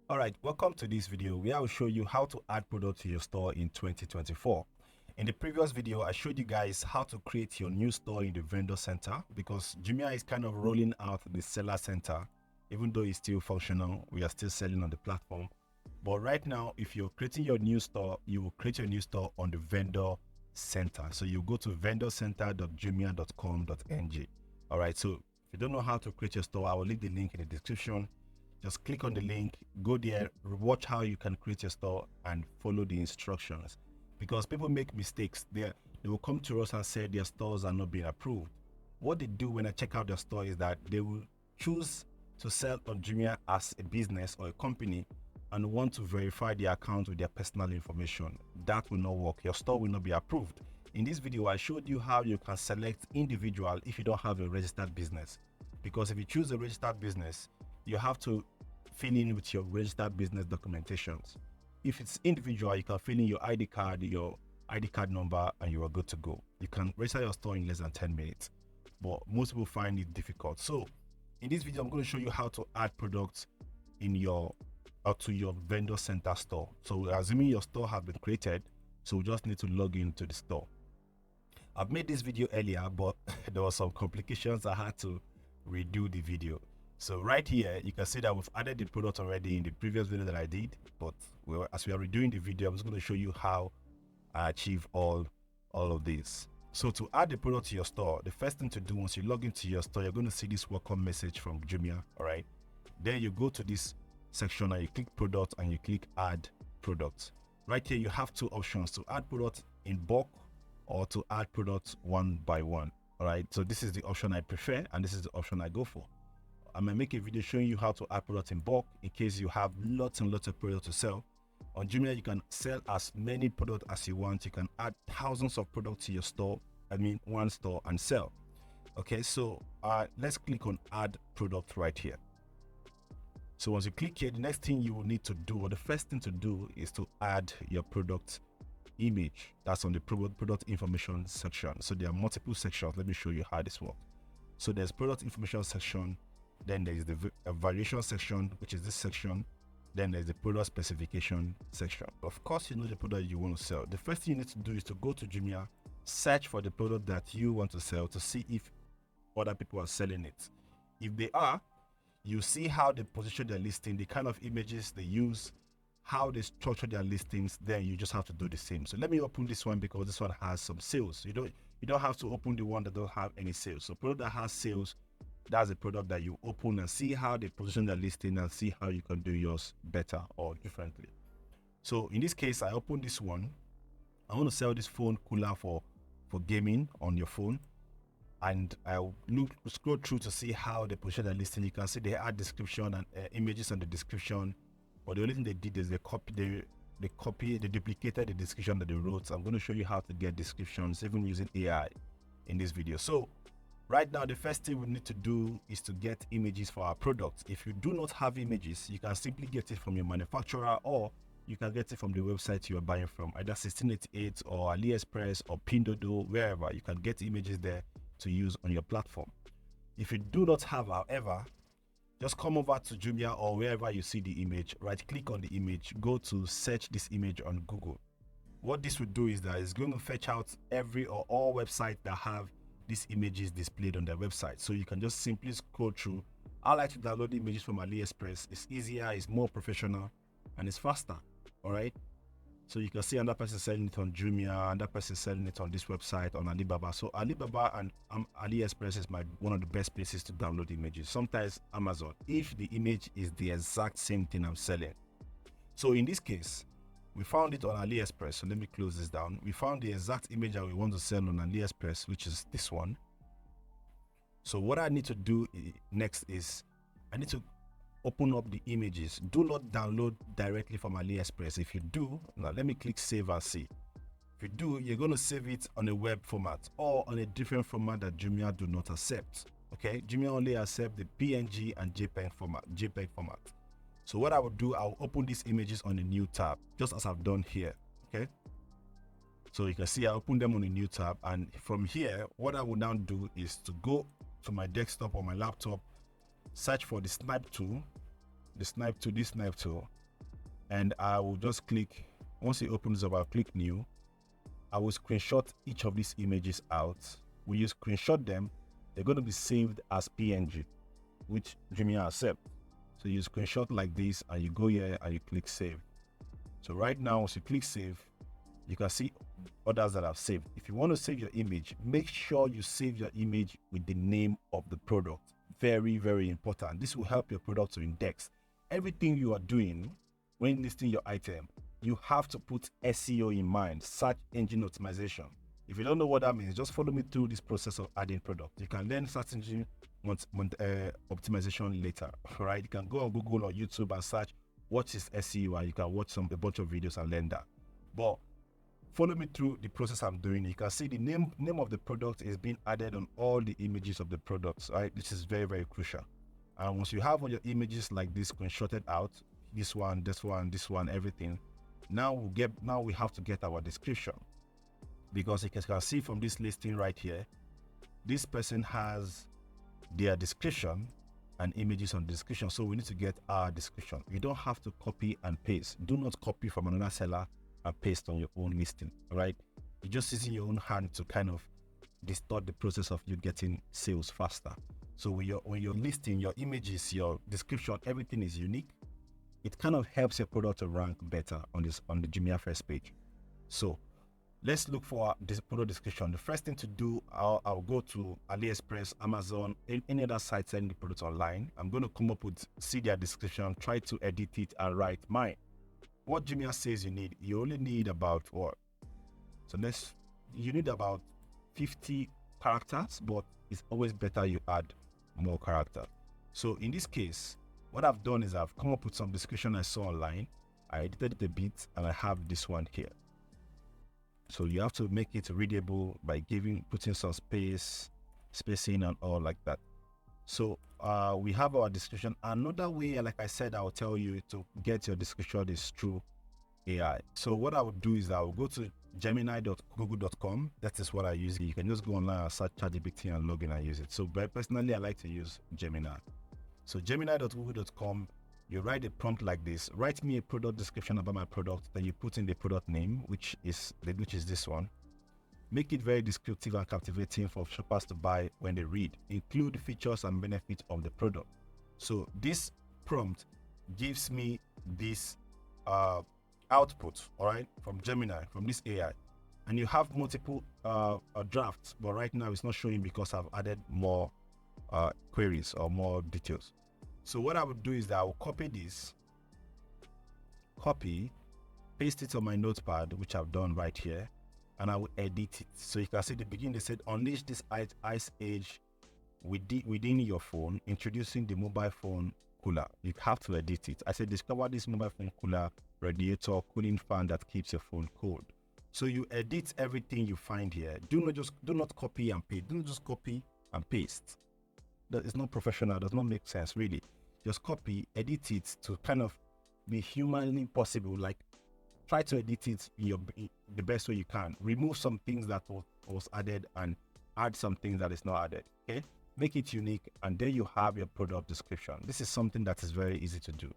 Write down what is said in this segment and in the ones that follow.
All right, welcome to this video where I will show you how to add product to your store in 2024. In the previous video, I showed you guys how to create your new store in the vendor center because Jumia is kind of rolling out the seller center. Even though it's still functional, we are still selling on the platform. But right now, if you're creating your new store, you will create your new store on the vendor center. So you go to vendorcenter.jumia.com.ng. All right, so if you don't know how to create your store, I will leave the link in the description. Just click on the link, go there, watch how you can create your store and follow the instructions. Because people make mistakes. They will come to us and say their stores are not being approved. What they do when I check out their store is that they will choose to sell on Jumia as a business or a company and want to verify their account with their personal information. That will not work. Your store will not be approved. In this video, I showed you how you can select individual if you don't have a registered business. Because if you choose a registered business, you have to fill in with your registered business documentations. If it's individual, you can fill in your ID card number, and you are good to go. You can register your store in less than 10 minutes, but most people find it difficult. So in this video, I'm going to show you how to add products in your to your vendor center store. So assuming your store has been created, so we just need to log into the store. I've made this video earlier, but there were some complications. I had to redo the video. So right here, you can see that we've added the product already in the previous video that I did, but as we are redoing the video, I'm just going to show you how I achieve all of this. So to add the product to your store, the first thing to do once you log into your store, you're going to see this welcome message from Jumia, all right? Then you go to this section and you click product and you click add product. Right here, you have two options: to add product in bulk or to add products one by one, all right? So this is the option I prefer and this is the option I go for. I'm going to make a video showing you how to add products in bulk in case you have lots and lots of products to sell. On Jumia, you can sell as many products as you want. You can add thousands of products to your store, one store, and sell. Okay, so let's click on add product right here. So once you click here, the next thing you will need to do, or the first thing to do, is to add your product image. That's on the product information section. So there are multiple sections. Let me show you how this works. So there's product information section. Then there is the variation section, which is this section. Then there's the product specification section. Of course, you know the product you want to sell. The first thing you need to do is to go to Jumia, search for the product that you want to sell to see if other people are selling it. If they are, you see how they position their listing, the kind of images they use, how they structure their listings. Then you just have to do the same. So let me open this one because this one has some sales. You don't have to open the one that don't have any sales. So product that has sales, that's a product that you open and see how they position their listing and see how you can do yours better or differently. So in this case, I open this one. I want to sell this phone cooler for gaming on your phone. And I'll scroll through to see how they position their listing. You can see they add description and images on the description. But the only thing they did is they duplicated the description that they wrote. So I'm going to show you how to get descriptions even using AI in this video. So right now, the first thing we need to do is to get images for our products. If you do not have images, you can simply get it from your manufacturer, or you can get it from the website you are buying from, either 1688 or AliExpress or Pinduoduo, wherever. You can get images there to use on your platform. If you do not have, however, just come over to Jumia or wherever you see the image, right click on the image, go to search this image on Google. What this will do is that it's going to fetch out every or all websites that have these images displayed on their website. So you can just simply scroll through. I like to download images from AliExpress. It's easier, it's more professional, and it's faster. All right. So you can see another person selling it on Jumia, another person selling it on this website on Alibaba. So Alibaba and AliExpress is one of the best places to download images. Sometimes Amazon, if the image is the exact same thing I'm selling. So in this case, we found it on AliExpress. So let me close this down. We found the exact image that we want to sell on AliExpress, which is this one. So what I need to do next is I need to open up the images. Do not download directly from AliExpress. If you do, now let me click save and see. If you do, you're going to save it on a web format or on a different format that Jumia do not accept. Okay, Jumia only accept the PNG and JPEG format. So what I will do, I'll open these images on a new tab, just as I've done here. Okay, so you can see I open them on a new tab, and from here, what I will now do is to go to my desktop or my laptop, search for the snipe tool. the snipe tool, this snipe tool, and I will just click. Once it opens up, I'll click new. I will screenshot each of these images out. When you screenshot them, they're going to be saved as PNG, which Jumia accepts. So you screenshot like this, and you go here and you click save. So right now, once you click save, you can see others that I've saved. If you want to save your image, make sure you save your image with the name of the product. Very, very important. This will help your product to index. Everything you are doing when listing your item, you have to put SEO in mind, search engine optimization. If you don't know what that means, just follow me through this process of adding product. You can learn search engine optimization later, right? You can go on Google or YouTube and search what is SEO, and you can watch a bunch of videos and learn that. But follow me through the process I'm doing. You can see the name of the product is being added on all the images of the products, right? This is very, very crucial. And once you have all your images like this screenshotted out, this one, everything, now we have to get our description, because you can see from this listing right here, this person has their description and images on the description. So we need to get our description. You don't have to copy and paste. Do not copy from another seller and paste on your own listing, right? You're just using your own hand to kind of distort the process of you getting sales faster. So when you're listing your images, your description, everything is unique. It kind of helps your product to rank better on the Jumia first page. So let's look for this product description. The first thing to do, I'll go to AliExpress, Amazon, any other site selling the product online. I'm going to come up with, see their description, try to edit it and write mine. What Jumia says you only need about what? So you need about 50 characters, but it's always better you add more characters. So in this case, what I've done is I've come up with some description I saw online. I edited it a bit, and I have this one here. So you have to make it readable by putting some spacing and all like that. So we have our description. Another way, like I said, I'll tell you to get your description is through AI. So what I would do is I will go to gemini.google.com. That is what I use. You can just go online and search ChatGPT and log in and use it. So personally, I like to use Gemini. So gemini.google.com, you write a prompt like this. Write me a product description about my product. Then you put in the product name, which is this one. Make it very descriptive and captivating for shoppers to buy when they read. Include features and benefits of the product. So this prompt gives me this output, all right, from Gemini, from this AI. And you have multiple drafts, but right now it's not showing because I've added more queries or more details. So what I would do is that I will copy this, paste it on my notepad, which I've done right here, and I will edit it. So you can see the beginning, they said, unleash this ice age within your phone, introducing the mobile phone cooler. You have to edit it. I said, discover this mobile phone cooler radiator cooling fan that keeps your phone cold. So you edit everything you find here. Do not copy and paste. Do not just copy and paste. That is not professional. Does not make sense, really. Just copy, edit it to kind of be humanly possible. Like, try to edit it in the best way you can. Remove some things that was added and add some things that is not added. Okay, make it unique, and then you have your product description. This is something that is very easy to do.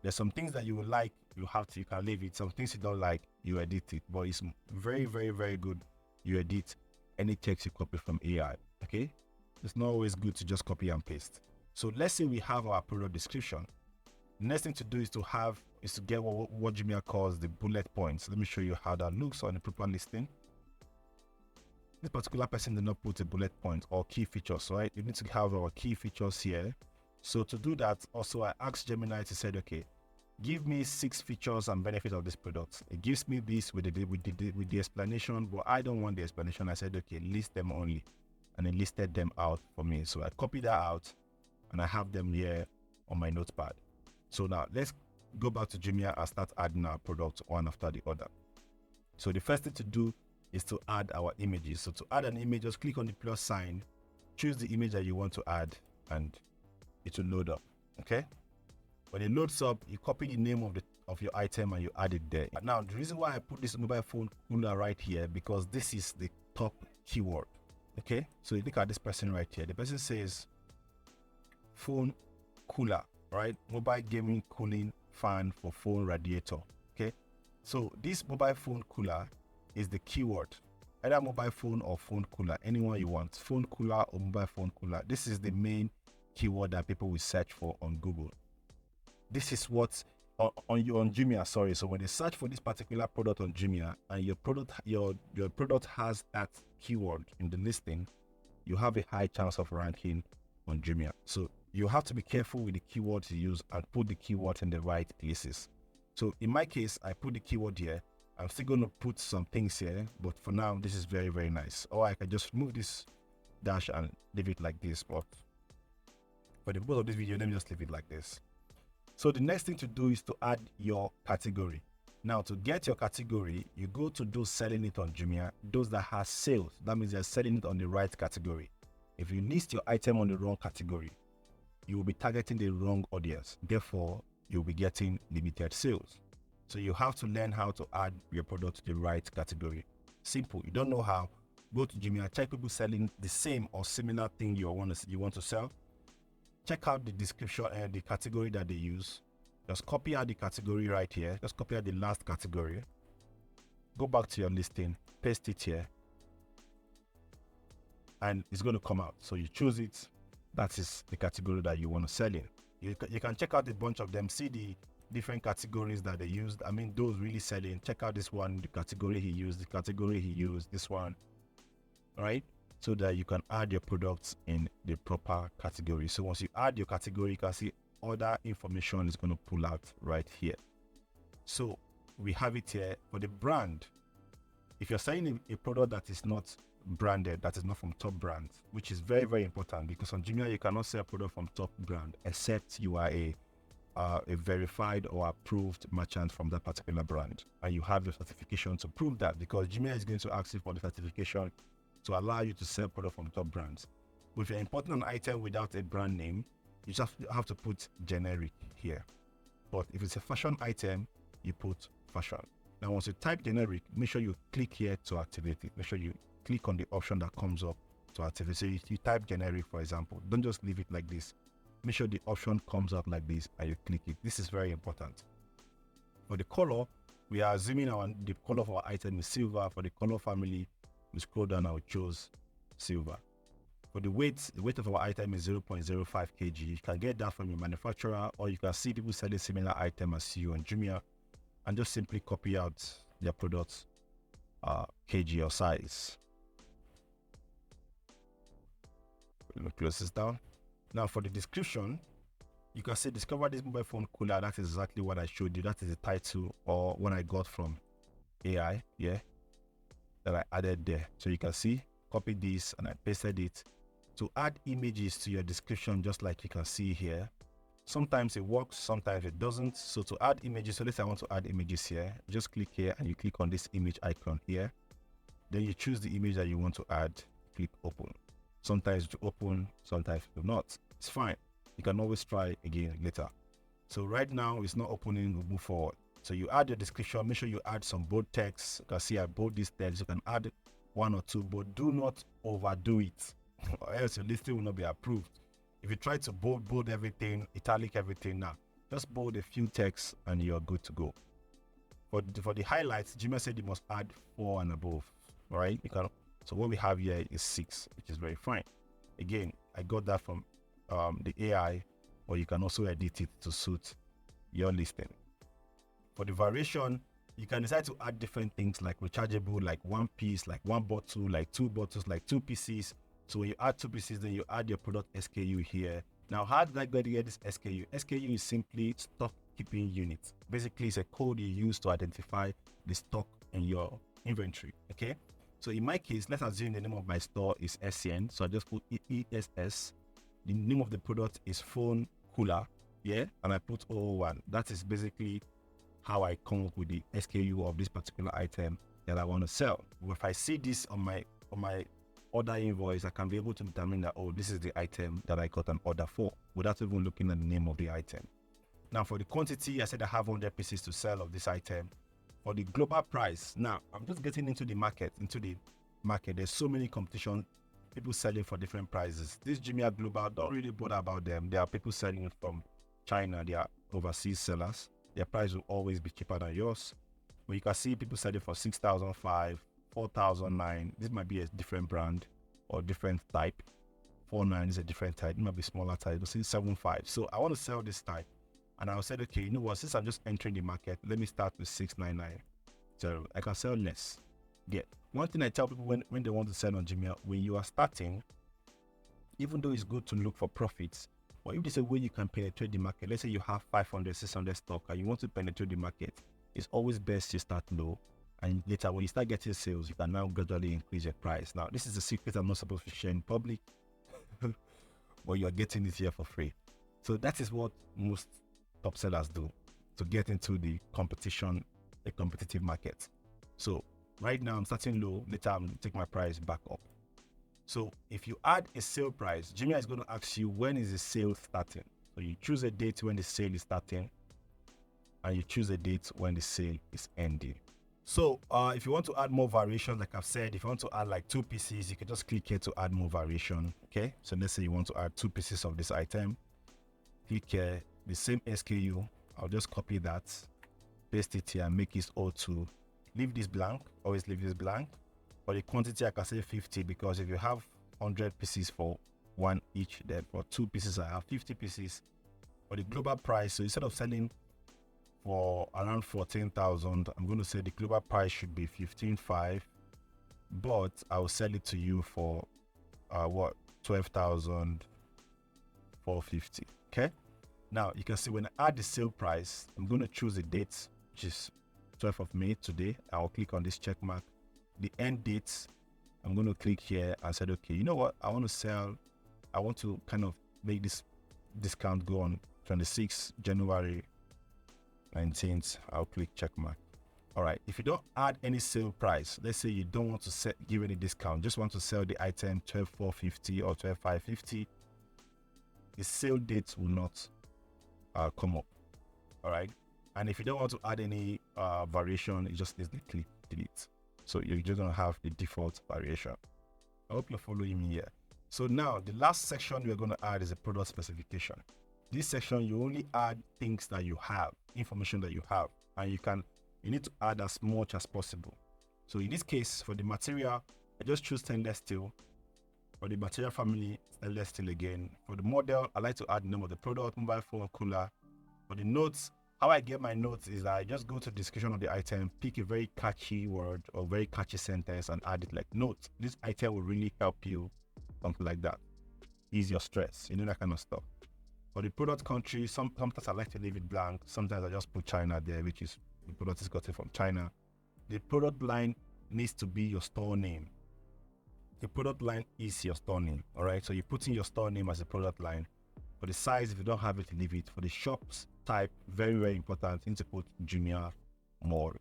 There's some things that you will like, you can leave it. Some things you don't like, you edit it. But it's very, very, very good. You edit any text you copy from AI. Okay, it's not always good to just copy and paste. So let's say we have our product description. The next thing to do is to get what Jumia calls the bullet points. Let me show you how that looks on a proper listing. This particular person did not put a bullet point or key features, right? You need to have our key features here. So to do that, also I asked Gemini to say, okay, give me 6 features and benefits of this product. It gives me this with the explanation, but I don't want the explanation. I said, okay, list them only, and it listed them out for me. So I copied that out, and I have them here on my notepad. So now let's go back to Jumia and start adding our products one after the other. So the first thing to do is to add our images. So to add an image, just click on the plus sign, choose the image that you want to add, and it will load up. Okay, when it loads up, you copy the name of your item and you add it there. Now the reason why I put this mobile phone cooler right here, because this is the top keyword. Okay, so you look at this person right here. The person says phone cooler. right? Mobile gaming cooling fan for phone radiator. Okay, so this mobile phone cooler is the keyword. Either mobile phone or phone cooler, anyone you want, phone cooler or mobile phone cooler. This is the main keyword that people will search for on Google. This is what on Jumia, sorry. So when they search for this particular product on Jumia and your product has that keyword in the listing, you have a high chance of ranking on Jumia. So you have to be careful with the keywords you use and put the keywords in the right places. So in my case, I put the keyword here. I'm still going to put some things here, but for now, this is very, very nice. Or I can just move this dash and leave it like this. But for the purpose of this video, let me just leave it like this. So the next thing to do is to add your category. Now, to get your category, you go to those selling it on Jumia, those that have sales. That means they're selling it on the right category. If you list your item on the wrong category, you will be targeting the wrong audience. Therefore, you'll be getting limited sales. So you have to learn how to add your product to the right category. Simple. You don't know how? Go to Jumia, check people selling the same or similar thing you want to sell. Check out the description and the category that they use. Just copy out the category right here. Just copy out the last category. Go back to your listing, paste it here, and it's going to come out. So you choose it. That is the category that you want to sell in. You can check out a bunch of them, see the different categories that they used. I mean, those really selling. Check out this one, the category he used, this one, right? So that you can add your products in the proper category. So once you add your category, you can see other information is going to pull out right here. So we have it here for the brand. If you're selling a product that is not branded, that is not from top brands, which is very, very important, because on Jumia you cannot sell a product from top brand except you are a verified or approved merchant from that particular brand, and you have your certification to prove that, because Jumia is going to ask you for the certification to allow you to sell product from top brands. But if you're importing an item without a brand name, you just have to put generic here. But if it's a fashion item, you put fashion. Now once you type generic, make sure you click here to activate it. Make sure you click on the option that comes up to activate. So you type generic, for example. Don't just leave it like this. Make sure the option comes up like this and you click it. This is very important. For the color, we are assuming the color of our item is silver. For the color family, we scroll down and we choose silver. For the weight of our item is 0.05 kg. You can get that from your manufacturer, or you can see people selling similar item as you on Jumia and just simply copy out their products kg or size. Let me close this down. Now for the description, you can say discover this mobile phone cooler. That is exactly what I showed you. That is the title or what I got from AI, yeah, that I added there. So you can see, copy this and I pasted it. To add images to your description, just like you can see here, sometimes it works, sometimes it doesn't. So to add images, so let's say I want to add images here, just click here and you click on this image icon here. Then you choose the image that you want to add, click open. Sometimes it will open, sometimes it will not. It's fine. You can always try again later. So right now it's not opening, we'll move forward. So you add your description, make sure you add some bold text. You can see I bold this text. You can add one or two, but do not overdo it, or else your listing will not be approved. If you try to bold everything, italic everything, now just bold a few texts and you're good to go. For the highlights, Jumia said you must add 4 and above. All right, so what we have here is 6, which is very fine. Again, I got that from the AI, or you can also edit it to suit your listing. For the variation, you can decide to add different things like rechargeable, like 1 piece, like 1 bottle, like 2 bottles, like 2 pieces. So when you add 2 pieces, then you add your product SKU here. Now, how did I get this SKU? SKU is simply stock keeping unit. Basically, it's a code you use to identify the stock in your inventory, okay? So in my case, let's assume the name of my store is Essien. So I just put ESS. The name of the product is phone cooler, yeah? And I put 001. That is basically how I come up with the SKU of this particular item that I want to sell. If I see this on my order invoice, I can be able to determine that, oh, this is the item that I got an order for, without even looking at the name of the item. Now for the quantity, I said I have 100 pieces to sell of this item. For the global price, now I'm just getting into the market. There's so many competition, people selling for different prices. This Jumia Global, don't really bother about them. There are people selling from China, they are overseas sellers. Their price will always be cheaper than yours. But you can see people sell it for 6,005, 4,009. This might be a different brand or different type. 49 is a different type. It might be smaller type. You'll see 75. So I want to sell this type. And I'll say, okay, you know what? Since I'm just entering the market, let me start with 699. So I can sell less. Yeah. One thing I tell people when they want to sell on Jumia, when you are starting, even though it's good to look for profits, but if there's a way you can penetrate the market, let's say you have 500, 600 stock and you want to penetrate the market, it's always best to start low. And later, when you start getting sales, you can now gradually increase your price. Now, this is a secret I'm not supposed to share in public, but you're getting it here for free. So that is what most top sellers do to get into the competition, the competitive market. So right now I'm starting low, later I'm take my price back up. So if you add a sale price, Jumia is going to ask you, when is the sale starting? So you choose a date when the sale is starting, and you choose a date when the sale is ending. So if you want to add more variation, like I've said, if you want to add like 2 pieces, you can just click here to add more variation. Okay, so let's say you want to add 2 pieces of this item. Click here, the same SKU. I'll just copy that, paste it here, and make it O2. Leave this blank, always leave this blank. For the quantity, I can say 50, because if you have 100 pieces for one each, then for 2 pieces, I have 50 pieces. For the global price, so instead of selling for around 14,000, I'm going to say the global price should be 15,500, but I will sell it to you for 12,450. Okay, now you can see when I add the sale price, I'm going to choose a date, which is 12th of May today. I'll click on this check mark. The end dates, I'm going to click here and say, okay, you know what, I want to kind of make this discount go on 26th January 19th. I'll click check mark. All right, if you don't add any sale price, let's say you don't want to give any discount, just want to sell the item 12,450 or 12,550, the sale date will not come up. All right, and if you don't want to add any variation, you just click delete. So you're just gonna have the default variation. I hope you're following me here. So now the last section we're gonna add is a product specification. This section, you only add things that you have, information that you have, and you need to add as much as possible. So in this case, for the material, I just choose stainless steel. For the material family, stainless steel again. For the model, I like to add the name of the product, mobile phone, cooler. For the notes, how I get my notes is I just go to the description of the item, pick a very catchy word or very catchy sentence and add it like notes. This item will really help you, something like that. Ease your stress, that kind of stuff. For the product country, sometimes I like to leave it blank. Sometimes I just put China there, which is the product is gotten from China. The product line needs to be your store name. The product line is your store name, all right? So you put in your store name as a product line. For the size, if you don't have it, leave it. For the shops type, very, very important, you need to put Jumia more.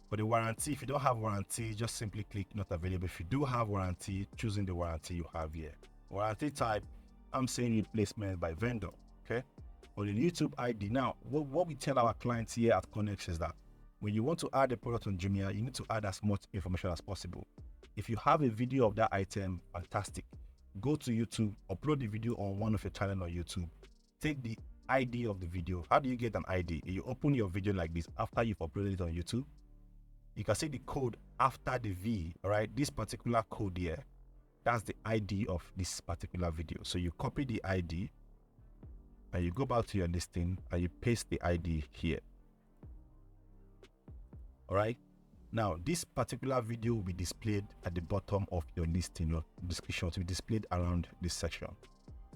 For the warranty, if you don't have warranty, just simply click not available. If you do have warranty, choosing the warranty you have here. Warranty type, I'm saying replacement by vendor, okay? For the YouTube ID, now, what we tell our clients here at Qurnex is that when you want to add a product on Jumia, you need to add as much information as possible. If you have a video of that item, fantastic. Go to YouTube, upload the video on one of your channels on YouTube. Take the ID of the video. How do you get an ID? You open your video like this after you've uploaded it on YouTube. You can see the code after the V, all right? This particular code here, that's the ID of this particular video. So you copy the ID and you go back to your listing and you paste the ID here. All right. Now, this particular video will be displayed at the bottom of your listing, your description to be displayed around this section.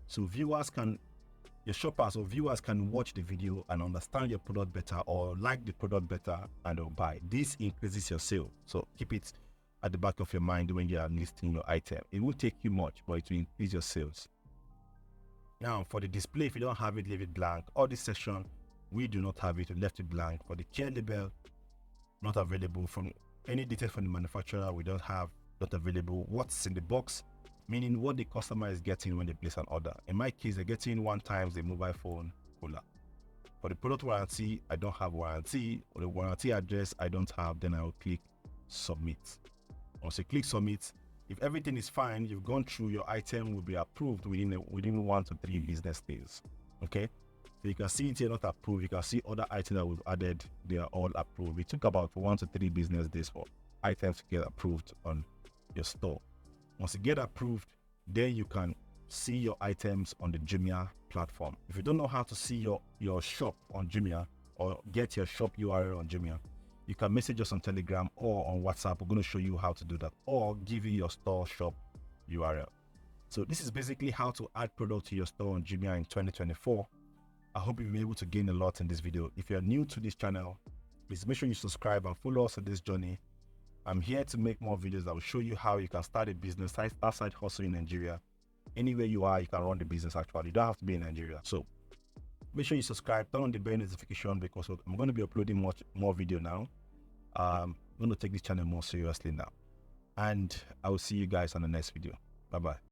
So your shoppers or viewers can watch the video and understand your product better or like the product better and they'll buy. This increases your sale. So keep it at the back of your mind when you are listing your item. It won't take you much, but it will increase your sales. Now, for the display, if you don't have it, leave it blank. All this section, we do not have it, we left it blank. For the care label, not available. From any details from the manufacturer, we don't have, not available. What's in the box, meaning what the customer is getting when they place an order. In my case, they're getting 1 time the mobile phone cooler. For the product warranty, I don't have warranty, or the warranty address I don't have, then I'll click submit. Once you click submit, if everything is fine, you've gone through, your item will be approved within 1 to 3 business days. Okay, so you can see it here not approved. You can see other items that we've added, they are all approved. It took about 1 to 3 business days for items to get approved on your store. Once you get approved, then you can see your items on the Jumia platform. If you don't know how to see your shop on Jumia or get your shop URL on Jumia, you can message us on Telegram or on WhatsApp. We're going to show you how to do that, or give you your store shop URL. So this is basically how to add product to your store on Jumia in 2024. I hope you've been able to gain a lot in this video. If you're new to this channel, please make sure you subscribe and follow us on this journey. I'm here to make more videos that will show you how you can start a business, start side hustle in Nigeria. Anywhere you are, you can run the business actually. You don't have to be in Nigeria. So make sure you subscribe, turn on the bell notification, because I'm going to be uploading more video now. I'm going to take this channel more seriously now. And I will see you guys on the next video. Bye-bye.